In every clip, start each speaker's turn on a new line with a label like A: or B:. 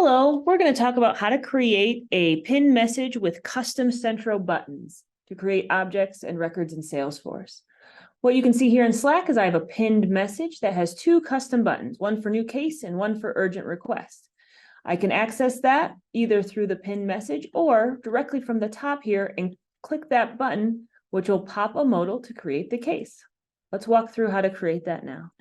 A: Hello, we're going to talk about how to create a pinned message with custom central buttons to create objects and records in Salesforce. What you can see here in Slack is I have a pinned message that has two custom buttons, one for new case and one for urgent request. I can access that either through the pinned message or directly from the top here and click that button, which will pop a modal to create the case. Let's walk through how to create that now.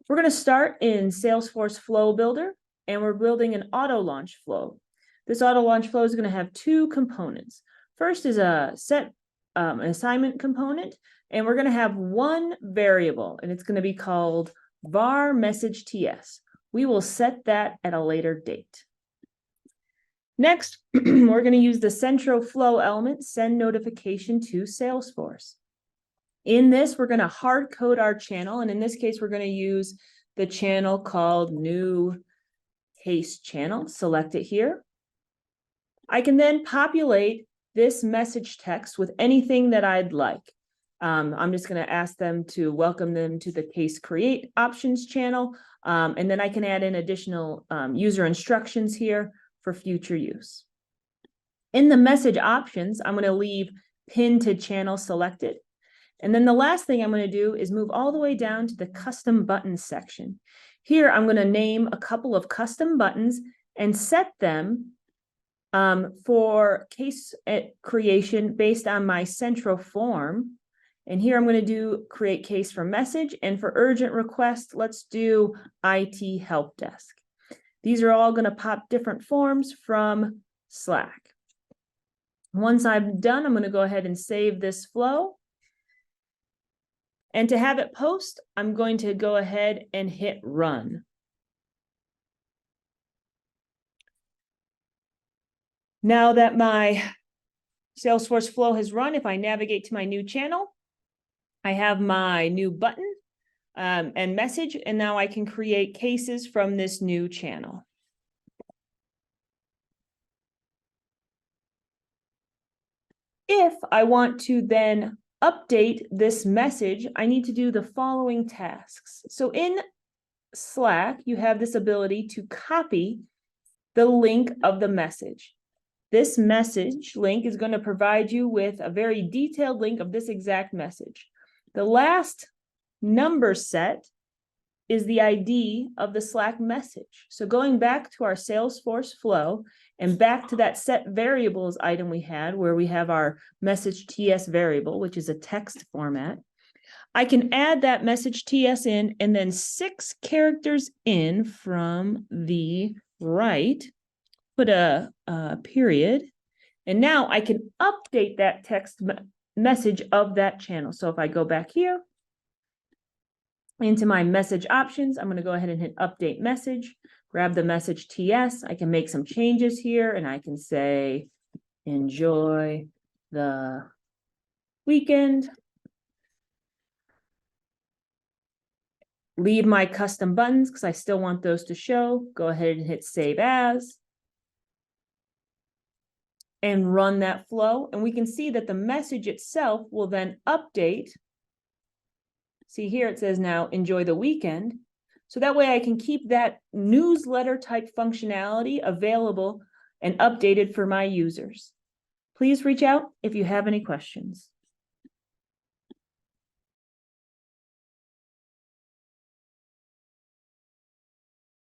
A: We're going to start in Salesforce Flow Builder, and we're building an auto launch flow. This auto launch flow is going to have two components. First is a set an assignment component, and we're going to have one variable, and it's going to be called var message ts. We will set that at a later date. Next, we're going to use the central flow element, send notification to Salesforce. In this, we're going to hard code our channel, and in this case, we're going to use the channel called new case channel. Select it here. I can then populate this message text with anything that I'd like. I'm just going to ask them to welcome them to the case create options channel, and then I can add in additional user instructions here for future use. In the message options, I'm going to leave pin to channel selected. And then the last thing I'm going to do is move all the way down to the custom buttons section. Here, I'm going to name a couple of custom buttons and set them for case creation based on my central form. And here I'm going to do create case for message, and for urgent request, let's do IT help desk. These are all going to pop different forms from Slack. Once I'm done, I'm going to go ahead and save this flow. And to have it post, I'm going to go ahead and hit run. Now that my Salesforce flow has run, if I navigate to my new channel, I have my new button and message, and now I can create cases from this new channel. If I want to then update this message, I need to do the following tasks. So in Slack, you have this ability to copy the link of the message. This message link is going to provide you with a very detailed link of this exact message. The last number set is the ID of the Slack message. So going back to our Salesforce flow and back to that set variables item we had where we have our message TS variable, which is a text format, I can add that message TS in and then 6 characters in from the right, put a period, and now I can update that text message of that channel. So if I go back here into my message options, I'm going to go ahead and hit update message, grab the message TS. I can make some changes here, and I can say, enjoy the weekend. Leave my custom buttons because I still want those to show. Go ahead and hit save as. And run that flow. And we can see that the message itself will then update. See here, it says now, enjoy the weekend. So that way I can keep that newsletter type functionality available and updated for my users. Please reach out if you have any questions.